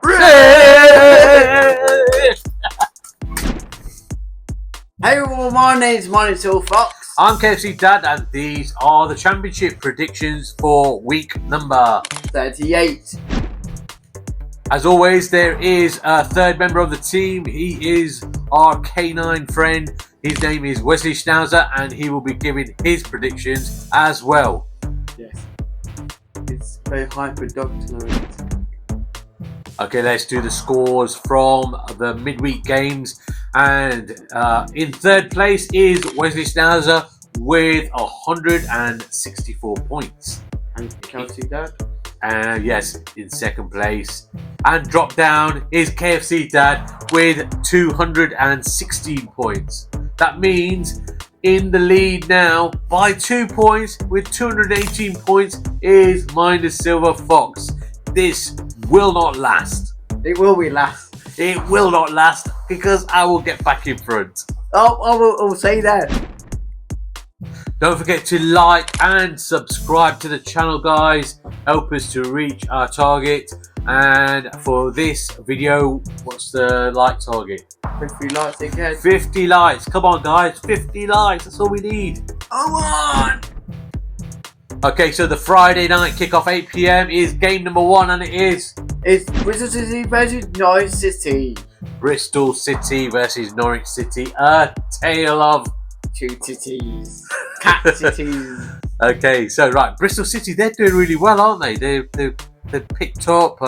Hey everyone, my name's Monitor Fox. I'm KFC Dad, and these are the championship predictions for week number 38. As always, there is a third member of the team. He is our canine friend. His name is Wesley Schnauzer, and he will be giving his predictions as well. Yes. It's very hyper doctor. Okay, let's do the scores from the midweek games. And in third place is Wesley Schnauzer with 164 points. And KFC Dad? Yes, in second place. And drop down is KFC Dad with 216 points. That means in the lead now by 2 points with 218 points is Minor Silver Fox. This will not last. It will be last. It will not last because I will get back in front. I'll say that. Don't forget to like and subscribe to the channel, guys. Help us to reach our target. And for this video, what's the like target? 50 likes again. 50 likes. Come on, guys. 50 likes. That's all we need. Come on! Okay, so the Friday night kickoff 8 p.m. is game number 1, and it's Bristol City versus Norwich City. Bristol City versus Norwich City. A tale of two titties. Cat titties. Okay, so right, Bristol City, they're doing really well, aren't they? They've picked up.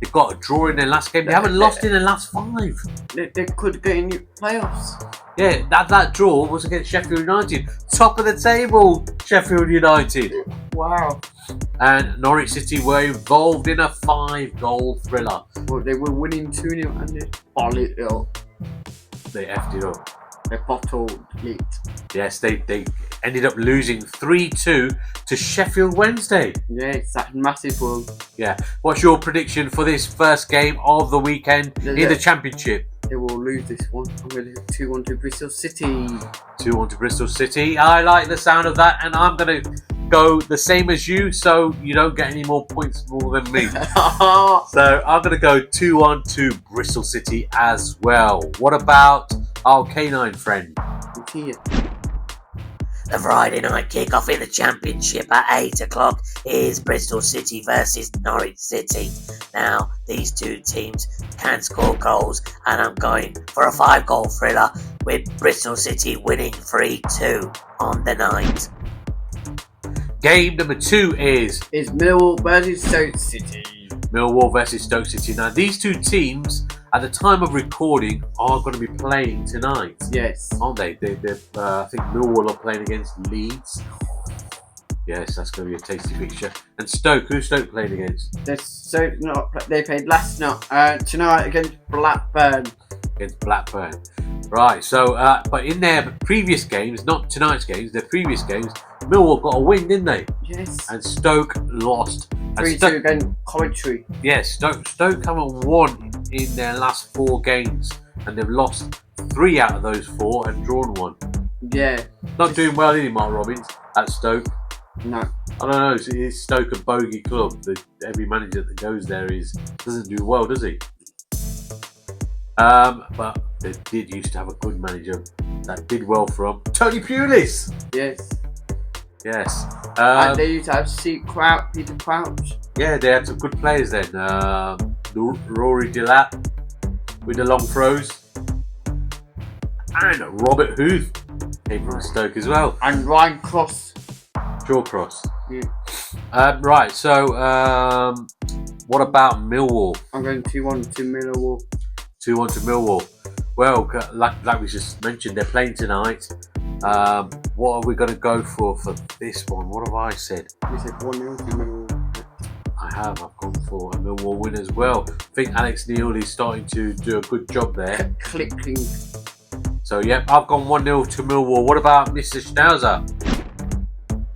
They've got a draw in their last game. They haven't lost in their last 5. They could get in the playoffs. Yeah, that draw was against Sheffield United. Top of the table, Sheffield United. Wow. And Norwich City were involved in a 5-goal thriller. Well, they were winning 2-0 and they bottled it up. They effed it up. They bottled it. Yes, they ended up losing 3-2 to Sheffield Wednesday. Yes, that's massive one. Yeah. What's your prediction for this first game of the weekend in the Championship? They will lose this one. I'm going to 2-1 to Bristol City. 2-1 to Bristol City. I like the sound of that, and I'm going to go the same as you, so you don't get any more points more than me. So I'm going to go 2-1 to Bristol City as well. What about our canine friend? The Friday night kickoff in the Championship at 8 o'clock is Bristol City versus Norwich City. Now, these two teams can score goals, and I'm going for a 5-goal thriller with Bristol City winning 3-2 on the night. Game number 2 is Millwall versus Stoke City. Millwall versus Stoke City. Now, these two teams, at the time of recording, are going to be playing tonight. Yes. Aren't they? I think Millwall are playing against Leeds. Yes, that's going to be a tasty fixture. And Stoke, who's Stoke playing against? They played tonight against Blackburn. Against Blackburn. Right, so, but in their previous games, not tonight's games, their previous games, Millwall got a win, didn't they? Yes. And Stoke lost. 3-2 against Coventry. Yes, Stoke haven't won in their last 4 games, and they've lost 3 out of those 4 and drawn 1. Yeah. Not doing well, is he, Mark Robbins, at Stoke? No. I don't know, is Stoke a bogey club? Every manager that goes there doesn't do well, does he? But they did used to have a good manager that did well for them. Tony Pulis! Yes. Yes. And they used to have Peter Crouch. Yeah, they had some good players then. Rory Delap with the long throws. And Robert Huth came from Stoke as well. And Ryan Cross. Jawcross. Yeah. Right, so what about Millwall? I'm going 2-1 to Millwall. 2-1 to Millwall. Well, like we just mentioned, they're playing tonight. What are we going to go for this one? What have I said? You said 1-0 to Millwall. I've gone for a Millwall win as well. I think Alex Neil is starting to do a good job there. Clicking. So, yep, I've gone 1-0 to Millwall. What about Mr. Schnauzer?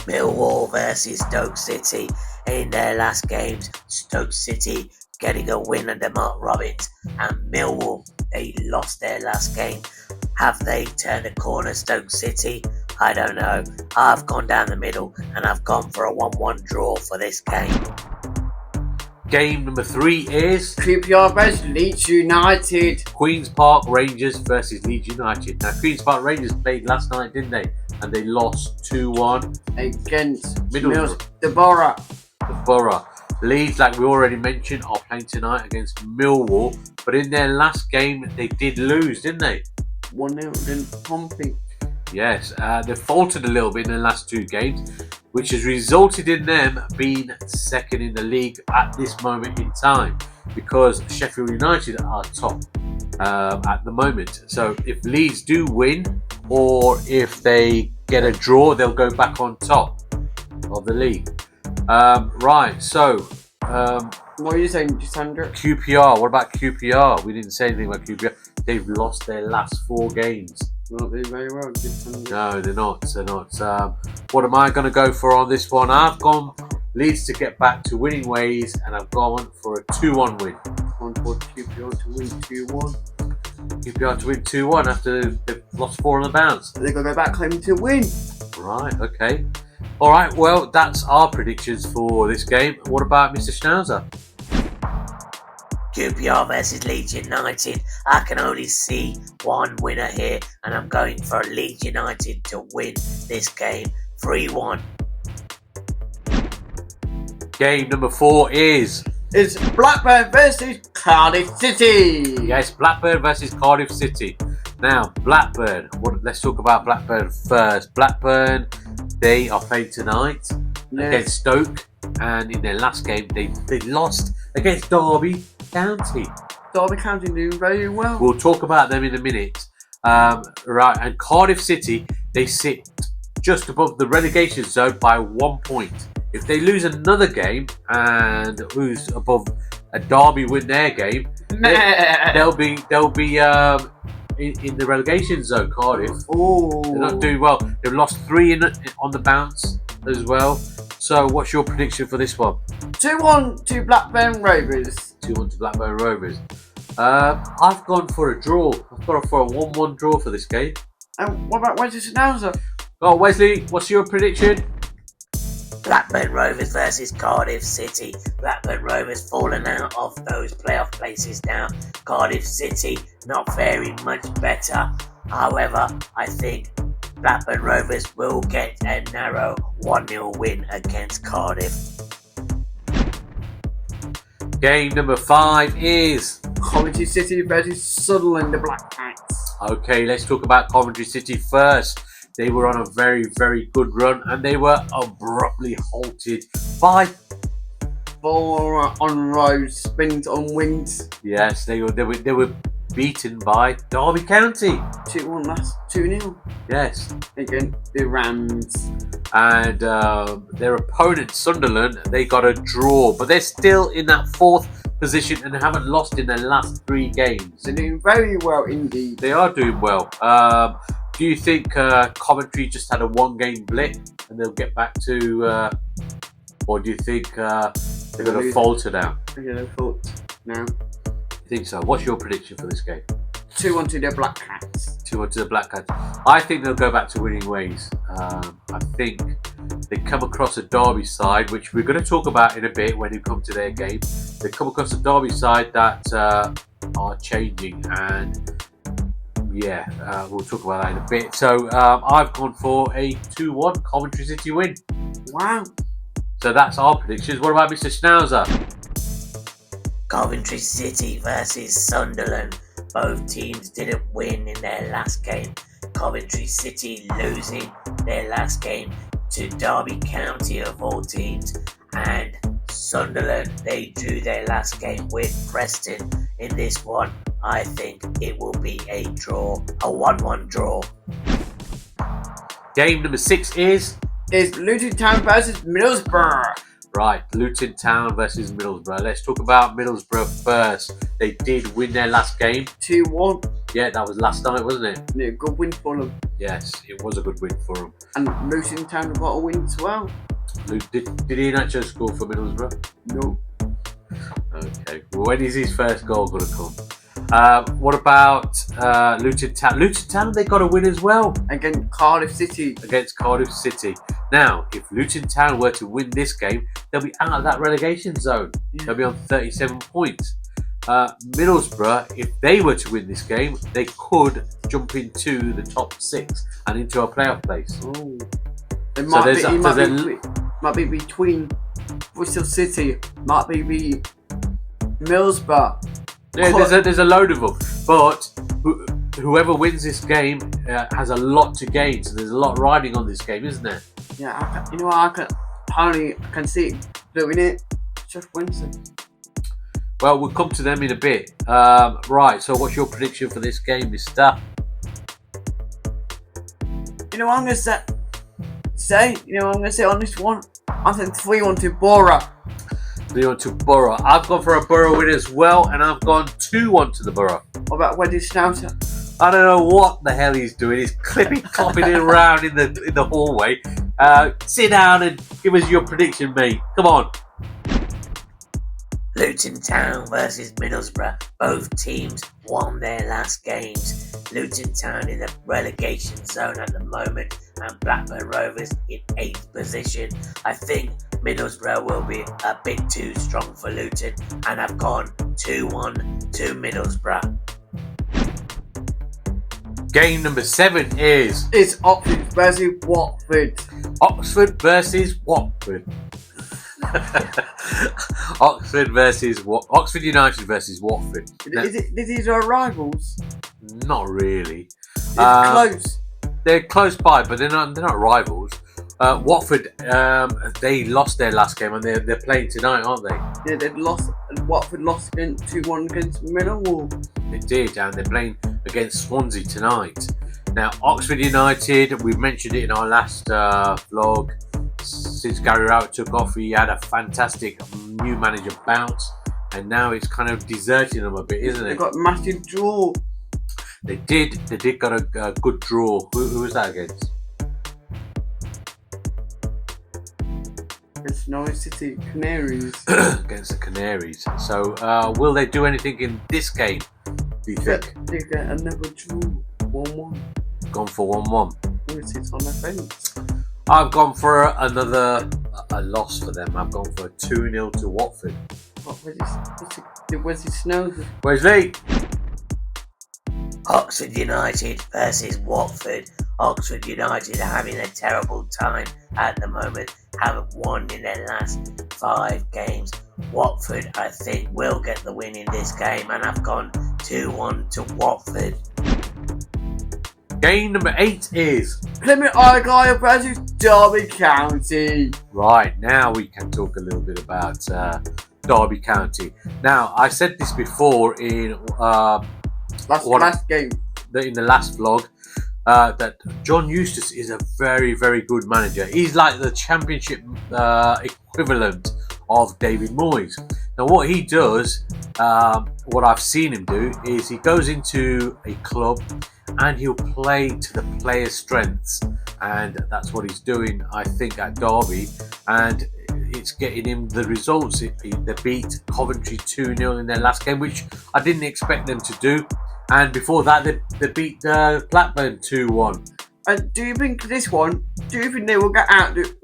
Millwall versus Stoke City. In their last games, Stoke City getting a win under Mark Robbins, and Millwall, they lost their last game. Have they turned a corner, Stoke City? I don't know. I've gone down the middle, and I've gone for a 1-1 draw for this game. Game number 3 is QPR vs Leeds United. Queen's Park Rangers versus Leeds United. Now, Queen's Park Rangers played last night, didn't they? And they lost 2-1 Against Middlesbrough. the Borough. The Borough. Leeds, like we already mentioned, are playing tonight against Millwall. But in their last game, they did lose, didn't they? 1-0 against Pompey. Yes, they faltered a little bit in the last 2 games, which has resulted in them being second in the league at this moment in time, because Sheffield United are top at the moment. So if Leeds do win, or if they get a draw, they'll go back on top of the league. Right, so what are you saying, Sandra? QPR, what about QPR? We didn't say anything about QPR. They've lost their last 4 games. Not doing very well, No, they're not. They're not. What am I going to go for on this one? I've gone Leeds to get back to winning ways, and I've gone for a 2-1 win. Gone for QPR to win 2-1. QPR to win 2-1 after they've lost 4 on the bounce. They're going to go back claiming to win. Right, okay. All right, well, that's our predictions for this game. What about Mr. Schnauzer? QPR versus Leeds United. I can only see one winner here, and I'm going for Leeds United to win this game 3-1. Game number 4 is... It's Blackburn versus Cardiff City. Yes, Blackburn versus Cardiff City. Now, Blackburn. Let's talk about Blackburn first. Blackburn, they are playing tonight against Stoke, and in their last game, they lost against Derby County. Derby County doing very well. We'll talk about them in a minute. Right, and Cardiff City, they sit just above the relegation zone by 1 point. If they lose another game and lose above a Derby win their game, they'll be in the relegation zone. Cardiff. Oh, They're not doing well. They've lost 3 on the bounce as well. So, what's your prediction for this one? 2-1 to Blackburn Rovers. 2-1 to Blackburn Rovers. I've gone for a draw. I've gone for a 1-1 draw for this game. And what about Wesley Schnauzer? Oh, Wesley, what's your prediction? Blackburn Rovers versus Cardiff City. Blackburn Rovers falling out of those playoff places now. Cardiff City not faring much better. However, I think Blackburn Rovers will get a narrow 1-0 win against Cardiff. Game number 5 is... Coventry City versus Sunderland, the Black Cats. Okay, let's talk about Coventry City first. They were on a very, very good run, and they were abruptly halted by... Ball on roads, spins on wings. Yes, they were beaten by Derby County. 2-1 last 2-0. Yes. Against the Rams. And their opponent, Sunderland, they got a draw, but they're still in that 4th position and haven't lost in their last 3 games. They're doing very well indeed. They are doing well. Do you think Coventry just had a 1-game blip and they'll get back to, or do you think they're going to falter now? They're going to falter now. I think so. What's your prediction for this game? 2-1 to the Black Cats. 2-1 to the Black Cats. I think they'll go back to winning ways. I think they come across a Derby side, which we're going to talk about in a bit when we come to their game. They come across a Derby side that are changing, and yeah, we'll talk about that in a bit. So I've gone for a 2-1 Coventry City win. Wow. So that's our predictions. What about Mr. Schnauzer? Coventry City versus Sunderland. Both teams didn't win in their last game. Coventry City losing their last game to Derby County of all teams, and Sunderland, they drew their last game with Preston. In this one, I think it will be a draw, a 1-1 draw. Game number 6 is Luton Town versus Middlesbrough. Right, Luton Town versus Middlesbrough. Let's talk about Middlesbrough first. They did win their last game. 2-1. Yeah, that was last night, wasn't it? Yeah, good win for them. Yes, it was a good win for them. And Luton Town got a win as well. Did Ian actually score for Middlesbrough? No. Okay, well, when is his first goal going to come? What about Luton Town? Luton Town, they got a win as well. Against Cardiff City. Against Cardiff City. Now, if Luton Town were to win this game, they'll be out of that relegation zone. Yeah. They'll be on 37 points. Middlesbrough, if they were to win this game, they could jump into the top 6 and into a playoff place. Oh. Might be between Bristol City, might be Middlesbrough. Yeah, there's a load of them, but whoever wins this game has a lot to gain. So there's a lot riding on this game, isn't there? Yeah, I can see it doing it. Just Wednesday. Well, we'll come to them in a bit. Right. So, what's your prediction for this game, Mister? I'm gonna say. I'm gonna say on this one. I think 3-1 to Borough. 3-1 to Borough. I've gone for a Borough win as well, and I've gone 2-1 to the Borough. What about Wesley Schnauzer? I don't know what the hell he's doing. He's clopping it around in the hallway. Sit down and give us your prediction, mate. Come on. Luton Town versus Middlesbrough. Both teams won their last games. Luton Town in the relegation zone at the moment, and Blackburn Rovers in 8th position. I think Middlesbrough will be a bit too strong for Luton, and I've gone 2-1 to Middlesbrough. Game number 7 is Oxford versus Watford. Oxford versus Watford. Oxford United versus Watford. These are rivals. Not really. It's close. They're close by, but they're not rivals. Watford, they lost their last game, and they're playing tonight, aren't they? Yeah, they've lost. Watford lost 2-1 against Millwall. They did, and they're playing against Swansea tonight. Now, Oxford United, we mentioned it in our last vlog. Since Gary Rowett took off, he had a fantastic new manager bounce, and now it's kind of deserting them a bit, isn't it? They got a massive draw. They did got a good draw. Who was that against? Against Norwich City Canaries. Against the Canaries. So, will they do anything in this game, do you think? They get another draw. 1-1. Gone for 1-1. It's on the fence. I've gone for a loss for them. I've gone for a 2-0 to Watford. Wesley Schnauzer. Wesley? Oxford United versus Watford. Oxford United are having a terrible time at the moment. Haven't won in their last 5 games. Watford, I think, will get the win in this game, and I've gone 2-1 to Watford. Game number 8 is Plymouth Argyle versus Derby County. Right, now we can talk a little bit about Derby County. Now, I said this before in last game. In the last vlog, that John Eustace is a very, very good manager. He's like the championship equivalent of David Moyes. Now, what he does, what I've seen him do, is he goes into a club and he'll play to the players' strengths, and that's what he's doing, I think, at Derby, and it's getting him the results. They beat Coventry 2-0 in their last game, which I didn't expect them to do, and before that they beat Blackburn 2-1. And do you think they will get out of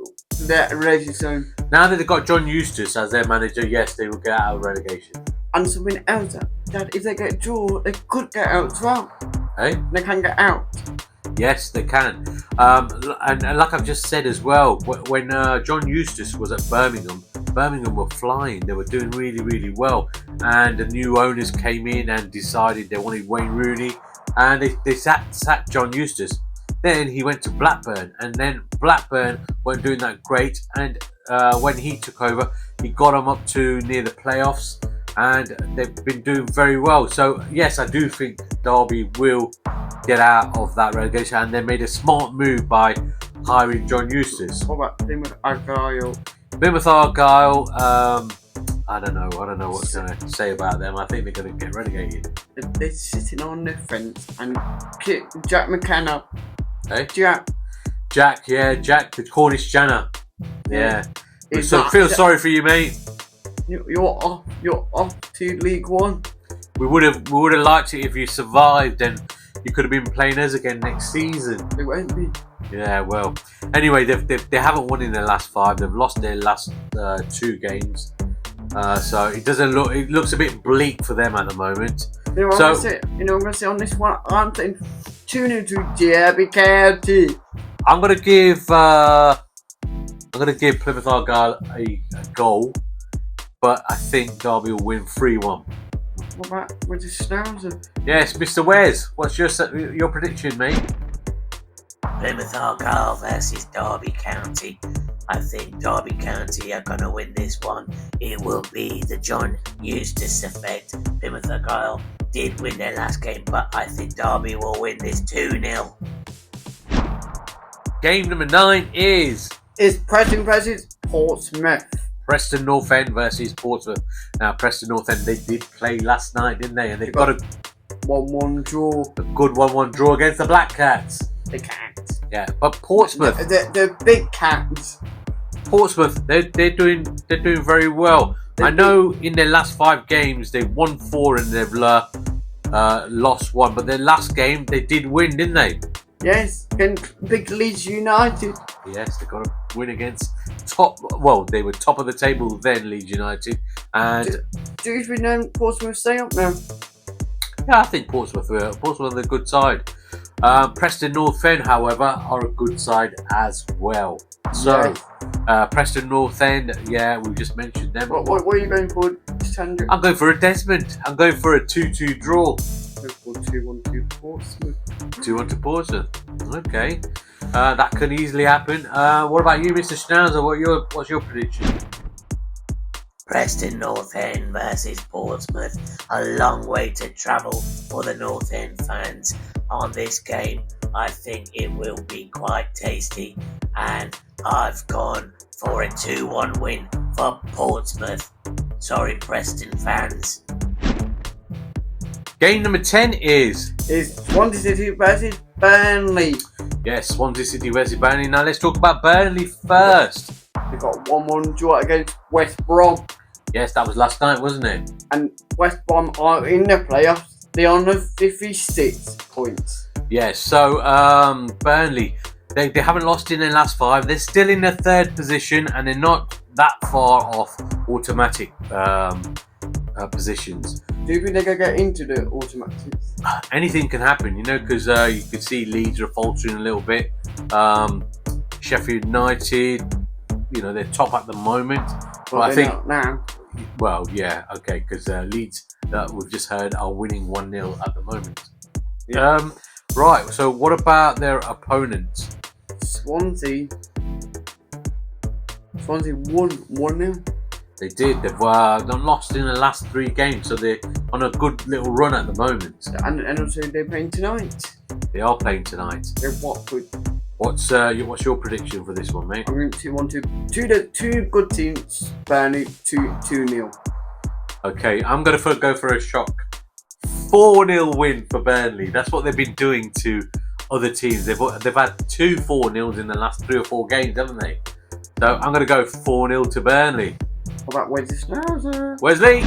the relegation zone? Now that they've got John Eustace as their manager, yes, they will get out of relegation. And something else, that if they get a draw, they could get out as well. Hey? They can get out. Yes, they can. And like I've just said as well, when John Eustace was at Birmingham were flying. They were doing really, really well. And the new owners came in and decided they wanted Wayne Rooney, and they sacked John Eustace. Then he went to Blackburn, and then Blackburn weren't doing that great. And when he took over, he got them up to near the playoffs, and they've been doing very well. So yes, I do think Derby will get out of that relegation, and they made a smart move by hiring John Eustace. What about Plymouth Argyle? Plymouth Argyle, I don't know what's going to say about them. I think they're going to get relegated. They're sitting on the fence and kick Jack McKenna. Hey? Jack, the Cornish Janner. Yeah. So feel sorry for you, mate. You're off to League One. We would have liked it if you survived, and you could have been playing us again next season. It won't be. Yeah, well, anyway, they haven't won in their last 5. They've lost their last 2 games, so it doesn't look. It looks a bit bleak for them at the moment. You know what I'm gonna say on this one. I'm saying 2-0 to Derby County. I'm gonna give Plymouth Argyle a goal, but I think Derby will win 3-1. What about Wesley Schnauzer? Yes, Mr. Wes, what's your prediction, mate? Plymouth Argyle versus Derby County. I think Derby County are going to win this one. It will be the John Eustace effect. Plymouth Argyle did win their last game, but I think Derby will win this 2-0. Game number 9 is Preston versus Portsmouth. Preston North End versus Portsmouth. Now, Preston North End, they did play last night, didn't they? And they've got a 1-1 draw. good 1-1 draw against the Black Cats. The Cats. Yeah, but Portsmouth, The big Cats. Portsmouth, they're doing very well. I know in their last 5 games they've won 4 and they've lost 1, but their last game they did win, didn't they? Yes, against big Leeds United. Yes, they got a win against they were top of the table then, Leeds United, and Do you know Portsmouth stay up now? yeah, I think Portsmouth are a good side. Preston North End, however, are a good side as well. So, Preston North End, yeah, we just mentioned them. What are you going for, Sandra? I'm going for a Desmond. I'm going for a 2-2 draw. 2-1 to Portsmouth. 2-1 to Portsmouth. Okay, that could easily happen. What about you, Mr. Schnauzer? What's your prediction? Preston North End versus Portsmouth. A long way to travel for the North End fans on this game. I think it will be quite tasty, and I've gone for a 2-1 win for Portsmouth. Sorry, Preston fans. Game number 10 is Swansea City versus Burnley. yes, Swansea City versus Burnley. Now let's talk about Burnley first. They got 1-1 draw against West Brom, Yes, that was last night, wasn't it? and West Brom are in the playoffs. They're on the 56 points. Yes, so Burnley, they haven't lost in their last 5. They're still in the 3rd position, and they're not that far off automatic positions. Do you think they're going to get into the automatics? Anything can happen, because you could see Leeds are faltering a little bit. Sheffield United, they're top at the moment. But I think not now. well, yeah, okay, because Leeds, that we've just heard, are winning 1-0 at the moment. Yeah. Right, so what about their opponents? Swansea won 1-0. They did. They've lost in the last 3 games, so they're on a good little run at the moment. And also they're playing tonight. They are playing tonight. They're Watford. What's your prediction for this one, mate? I'm going to two good teams. Burnley 2-0. Okay, I'm going to go for a shock. 4-0 win for Burnley. That's what they've been doing to other teams. They've had 2 4-0s in the last 3 or 4 games, haven't they? So I'm going to go 4-0 to Burnley. What about Wesley Schnauzer? Wesley?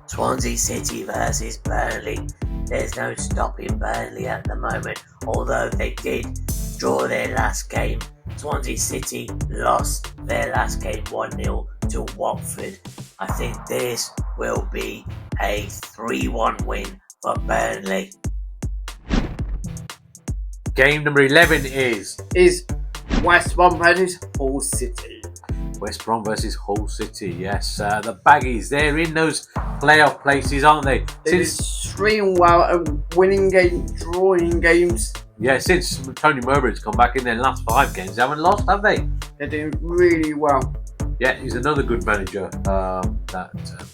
Swansea City versus Burnley. There's no stopping Burnley at the moment, although they did draw their last game. Swansea City lost their last game 1-0 to Watford. I think this will be a 3-1 win for Burnley. Game number 11 is West Brom versus Hull City. West Brom versus Hull City. Yes, the Baggies, they're in those playoff places, aren't they? They're extremely well at winning games, drawing games. Yeah, since Tony Mowbray's come back in their last 5 games, they haven't lost, have they? They're doing really well. Yeah, he's another good manager. Tony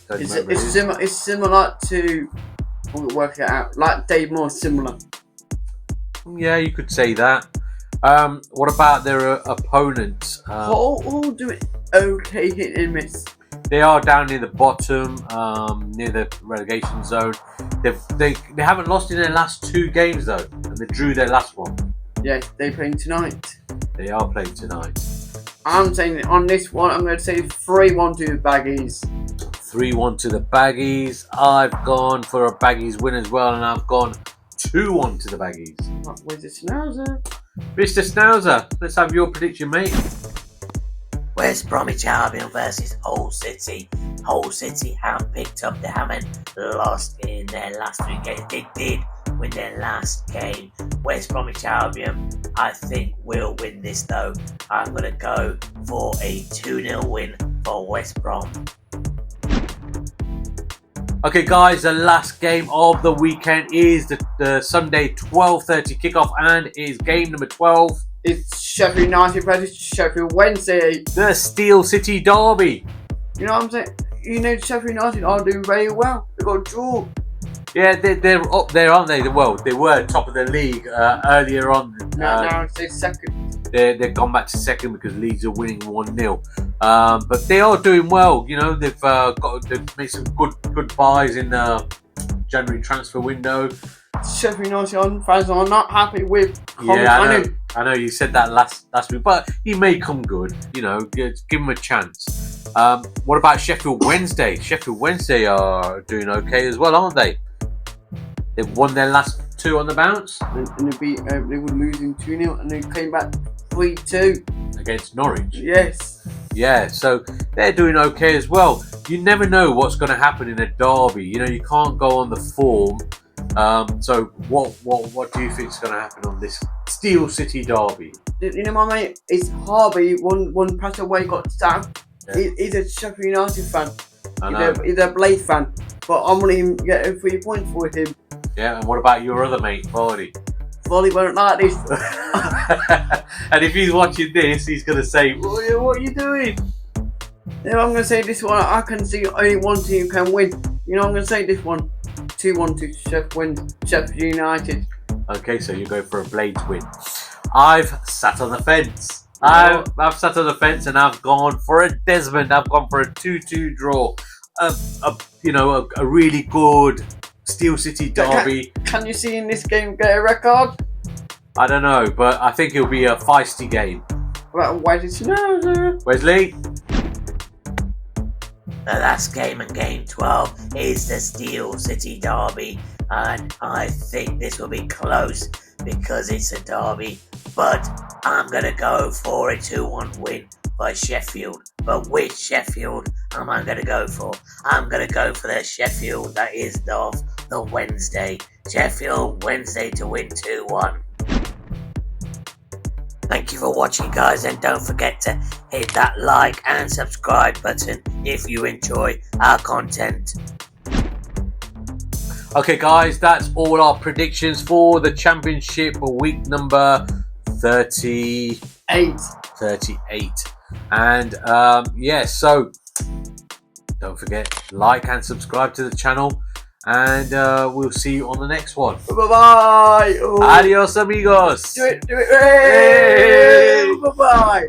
Mowbray is. It's similar to, I'm working it out, like Dave Moore, similar. Yeah, you could say that. What about their opponents? Hull doing okay hit and miss. They are down near the bottom, near the relegation zone. They haven't lost in their last 2 games though, and they drew their last one. Yes, they're playing tonight. They are playing tonight. I'm saying on this one, I'm going to say 3-1 to the Baggies. 3-1 to the Baggies. I've gone for a Baggies win as well, and I've gone 2-1 to the Baggies. Where's the Schnauzer? Mr. Schnauzer, let's have your prediction, mate. West Bromwich Albion versus Hull City. Hull City have picked up. They haven't lost in their last 3 games. They did win their last game. West Bromwich Albion, I think, will win this though. I'm going to go for a 2-0 win for West Brom. Okay, guys, the last game of the weekend is the Sunday 12:30 kickoff, and is game number 12. It's Sheffield United versus Sheffield Wednesday. The Steel City Derby. You know what I'm saying? You know, Sheffield United are doing very well. They got a draw. Yeah, they're up there, aren't they? Well, they were top of the league earlier on. Now it's second. They've gone back to second because Leeds are winning 1-0. But they are doing well. You know, they've made some good buys in the January transfer window. Sheffield United fans are not happy with Yeah, I know you said that last week, but he may come good. You know, give him a chance. What about Sheffield Wednesday? Sheffield Wednesday are doing okay as well, aren't they? They've won their last 2 on the bounce. And they were losing 2-0 and they came back 3-2 against Norwich. Yes. Yeah, so they're doing okay as well. You never know what's going to happen in a derby. You know, you can't go on the form. So what do you think is going to happen on this Steel City derby? You know, my mate, it's Harvey. One pass away got sacked. Yeah. He's a Sheffield United fan. I know. He's a Blade fan. But I'm going to get 3 points for him. Yeah, and what about your other mate, Vardy? Vardy won't like this. And if he's watching this, he's going to say, what are you doing? You know, I'm going to say this one. I can see only one team can win. You know, I'm going to say this one. 2-1 to Sheffield United. Okay, so you go for a Blades win. I've sat on the fence. I've sat on the fence and I've gone for a Desmond. I've gone for a 2-2 draw. A really good Steel City derby. Can you see in this game get a record? I don't know, but I think it'll be a feisty game. Well, Wesley Schnauzer. Wesley? The last game in game 12 is the Steel City Derby, and I think this will be close because it's a derby, but I'm going to go for a 2-1 win by Sheffield. But which Sheffield am I going to go for? I'm going to go for the Sheffield that is of the Wednesday. Sheffield Wednesday to win 2-1. Thank you for watching, guys, and don't forget to hit that like and subscribe button if you enjoy our content. Okay, guys, that's all our predictions for the championship for week number 38. And so don't forget, like and subscribe to the channel, and we'll see you on the next one. Bye-bye. Adios, amigos. Do it. Hey. Bye-bye.